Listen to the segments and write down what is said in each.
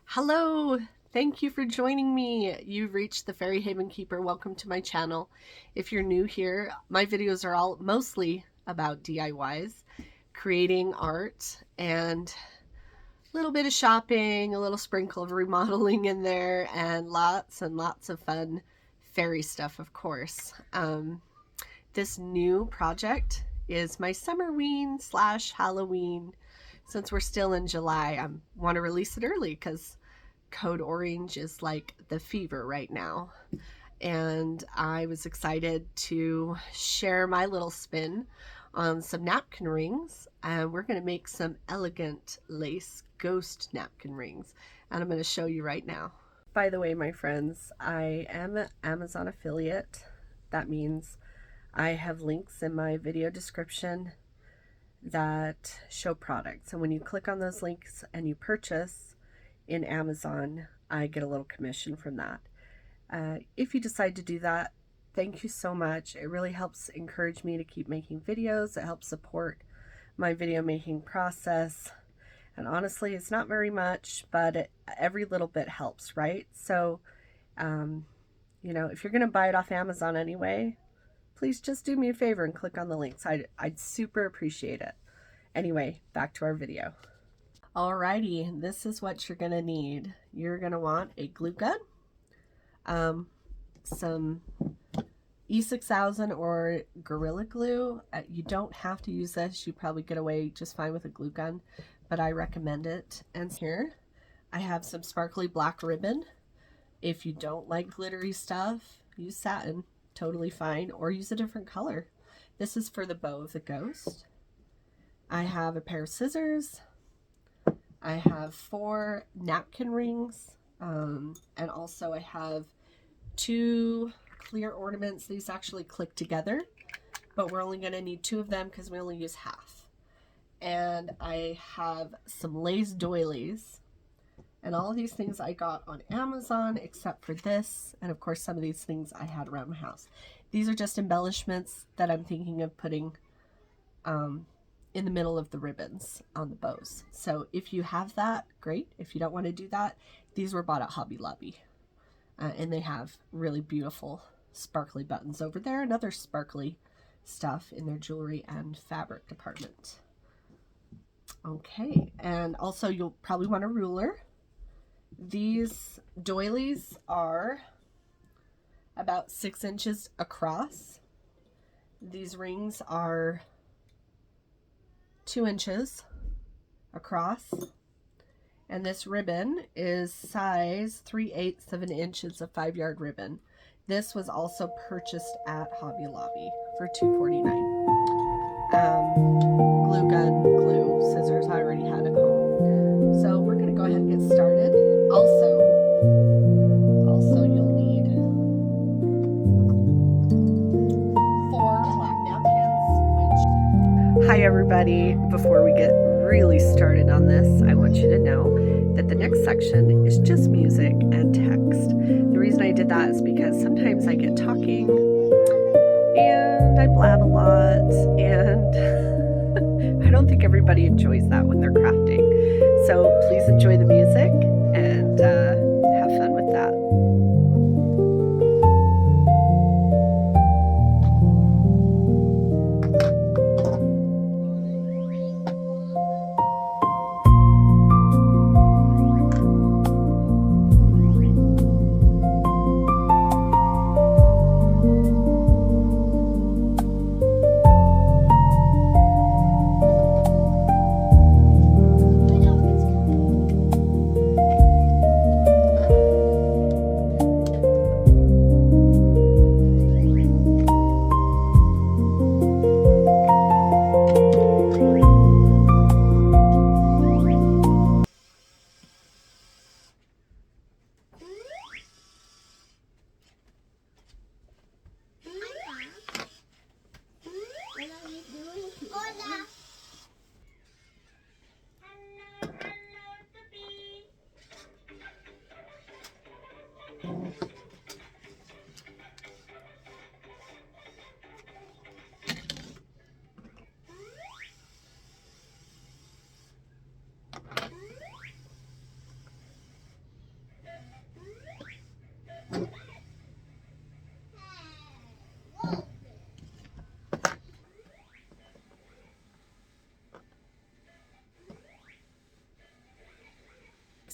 Hello, thank you for joining me. You've reached the Fairy Haven Keeper. Welcome to my channel. If you're new here, my videos are all mostly about DIYs, creating art, and a little bit of shopping, a little sprinkle of remodeling in there, and lots of fun fairy stuff, of course. This new project is my Summerween / Halloween. Since we're still in July, I want to release it early because Code Orange is like the fever right now. And I was excited to share my little spin on some napkin rings. And we're going to make some elegant lace ghost napkin rings. And I'm going to show you right now. By the way, my friends, I am an Amazon affiliate. That means I have links in my video description that show products. And when you click on those links and you purchase in Amazon, I get a little commission from that. If you decide to do that, thank you so much. It really helps encourage me to keep making videos. It helps support my video making process. And honestly, it's not very much, but every little bit helps, right? So, you know, if you're going to buy it off Amazon anyway, please just do me a favor and click on the links. I'd super appreciate it. Anyway, back to our video. Alrighty, this is what you're gonna need. You're gonna want a glue gun, some E6000 or Gorilla Glue. You don't have to use this. You probably get away just fine with a glue gun, but I recommend it. And here, I have some sparkly black ribbon. If you don't like glittery stuff, use satin, totally fine, or use a different color. This is for the bow of the ghost. I have a pair of scissors. I have 4 napkin rings, and also I have 2 clear ornaments. These actually click together, but we're only going to need 2 of them because we only use half. And I have some lace doilies, and all of these things I got on Amazon except for this, and of course some of these things I had around my house. These are just embellishments that I'm thinking of putting in the middle of the ribbons on the bows. So if you have that, great. If you don't want to do that, these were bought at Hobby Lobby. And they have really beautiful sparkly buttons over there and other sparkly stuff in their jewelry and fabric department. Okay, and also you'll probably want a ruler. These doilies are about 6 inches across. These rings are 2 inches across, and this ribbon is size 3/8 of an inch. It's a 5-yard ribbon. This was also purchased at Hobby Lobby for $2.49. Glue gun, glue, scissors, I already had at home. So we're going to go ahead and get started. Also you'll need 4 black napkins, which... Hi everybody. Before we get really started on this, I want you to know that the next section is just music and text. The reason I did that is because sometimes I get talking and I blab a lot, and I don't think everybody enjoys that when they're crafting. So please enjoy the music and have fun with that.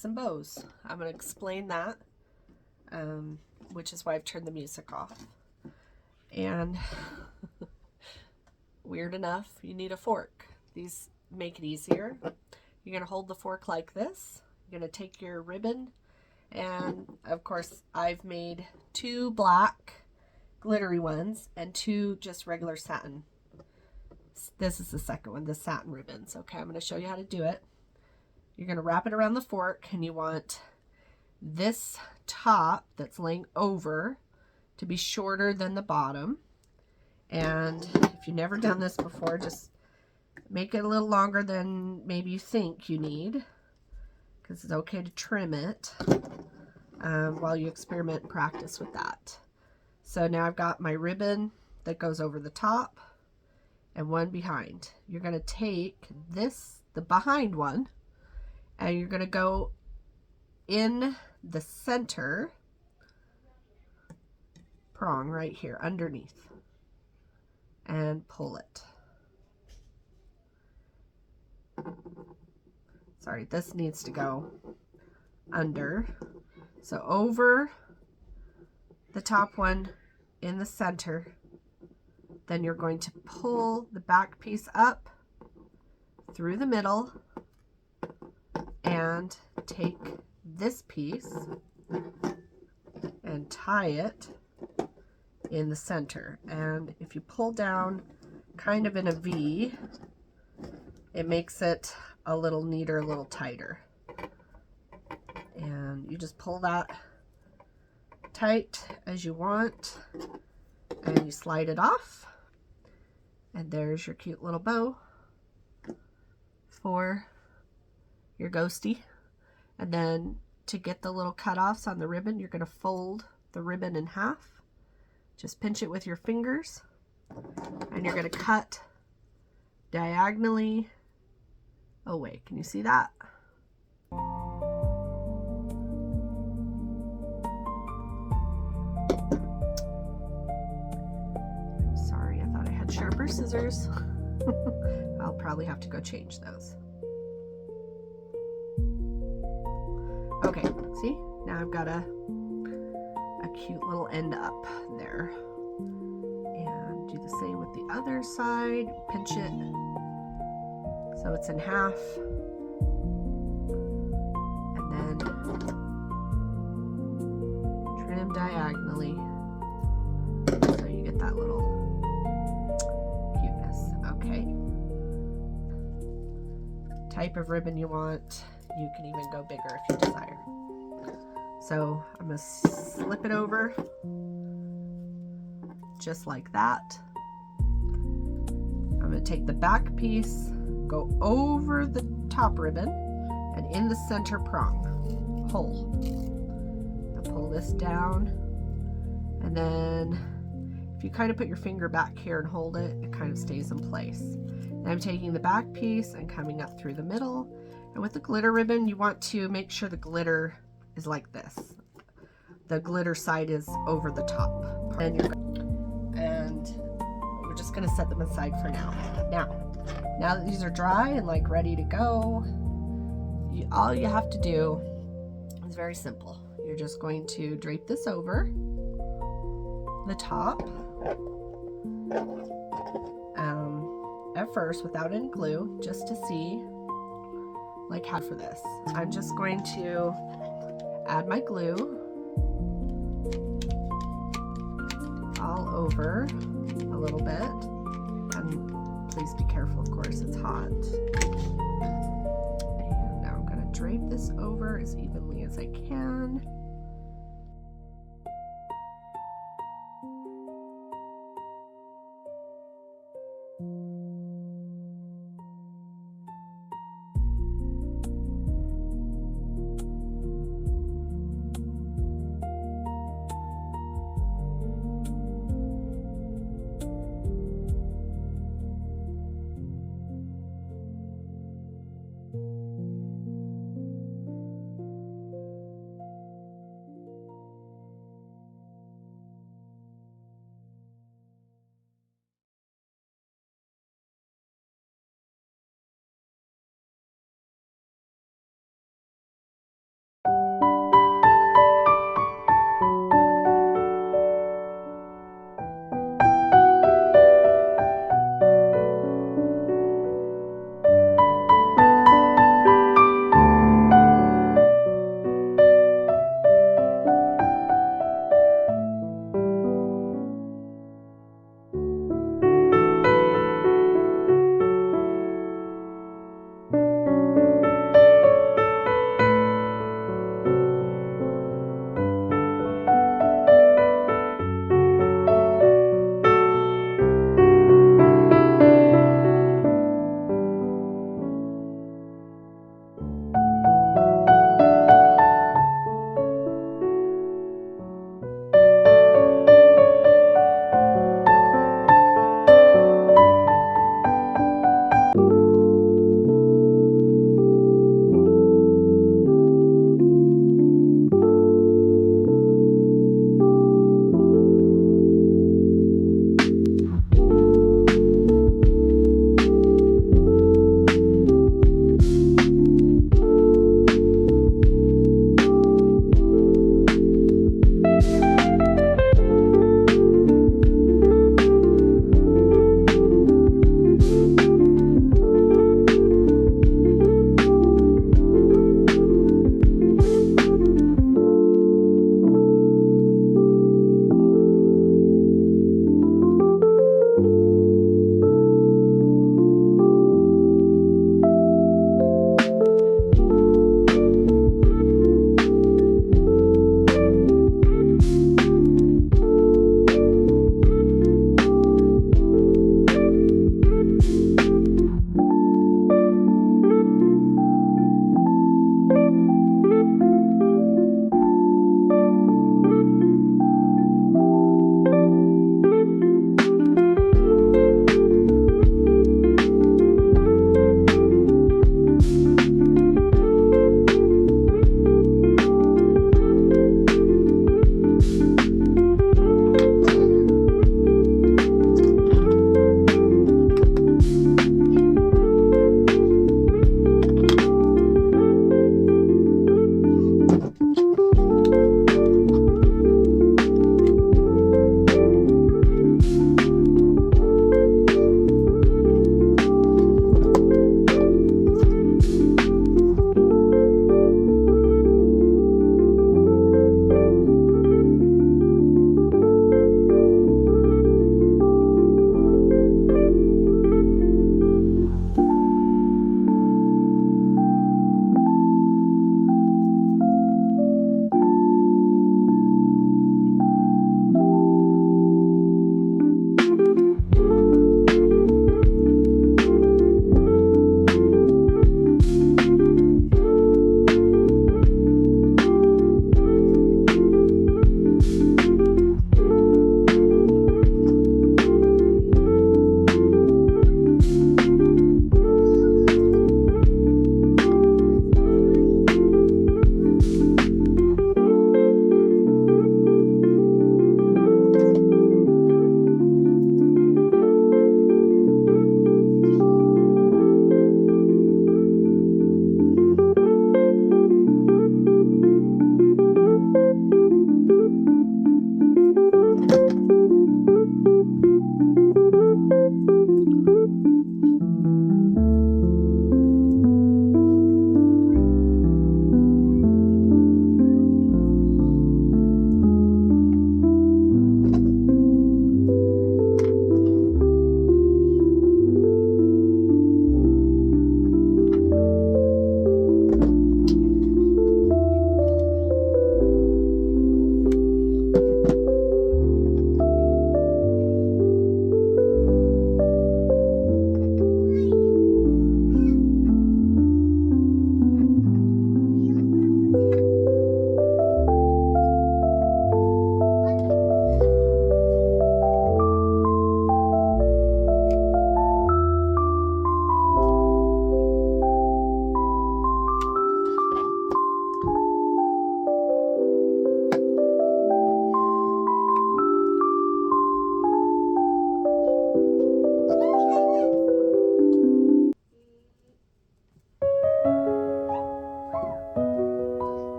some bows. I'm going to explain that, which is why I've turned the music off. And weird enough, you need a fork. These make it easier. You're going to hold the fork like this. You're going to take your ribbon, and of course I've made 2 black glittery ones and 2 just regular satin. This is the second one, the satin ribbons. Okay, I'm going to show you how to do it. You're going to wrap it around the fork, and you want this top that's laying over to be shorter than the bottom. And if you've never done this before, just make it a little longer than maybe you think you need, because it's okay to trim it while you experiment and practice with that. So now I've got my ribbon that goes over the top and one behind. You're going to take this, the behind one, and you're going to go in the center prong right here underneath and pull it. Sorry, this needs to go under. So over the top one in the center, then you're going to pull the back piece up through the middle and take this piece and tie it in the center. And if you pull down kind of in a V, it makes it a little neater, a little tighter. And you just pull that tight as you want, and you slide it off, and there's your cute little bow for your ghostie. And then to get the little cutoffs on the ribbon, you're going to fold the ribbon in half. Just pinch it with your fingers, and you're going to cut diagonally away. Can you see that? I'm sorry, I thought I had sharper scissors. I'll probably have to go change those. Okay, see? Now I've got a cute little end up there. And do the same with the other side. Pinch it so it's in half. And then trim diagonally so you get that little cuteness. Okay. Type of ribbon you want. You can even go bigger if you desire. So I'm going to slip it over just like that. I'm going to take the back piece, go over the top ribbon, and in the center prong, pull. I'll pull this down, and then if you kind of put your finger back here and hold it, it kind of stays in place. Then I'm taking the back piece and coming up through the middle, and with the glitter ribbon, you want to make sure the glitter is like this. The glitter side is over the top. And we're just going to set them aside for now. Now that these are dry and like ready to go, all you have to do is very simple. You're just going to drape this over the top at first without any glue, just to see like how for this. I'm just going to add my glue all over a little bit, and please be careful, of course, it's hot. And now I'm going to drape this over as evenly as I can.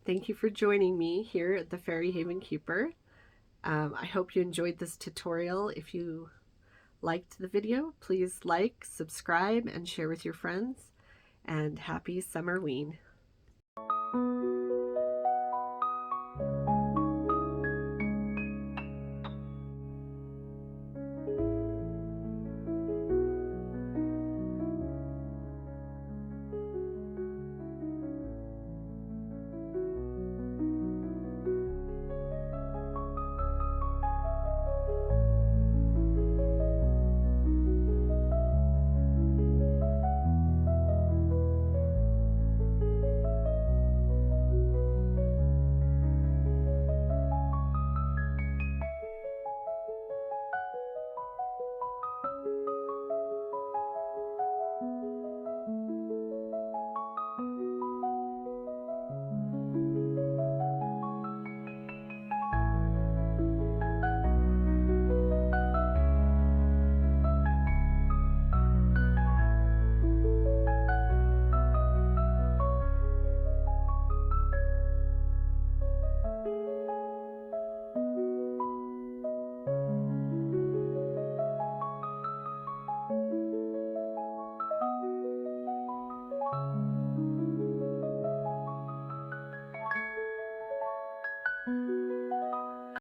Thank you for joining me here at the Fairy Haven Keeper. I hope you enjoyed this tutorial. If you liked the video, please like, subscribe, and share with your friends. And happy Summerween.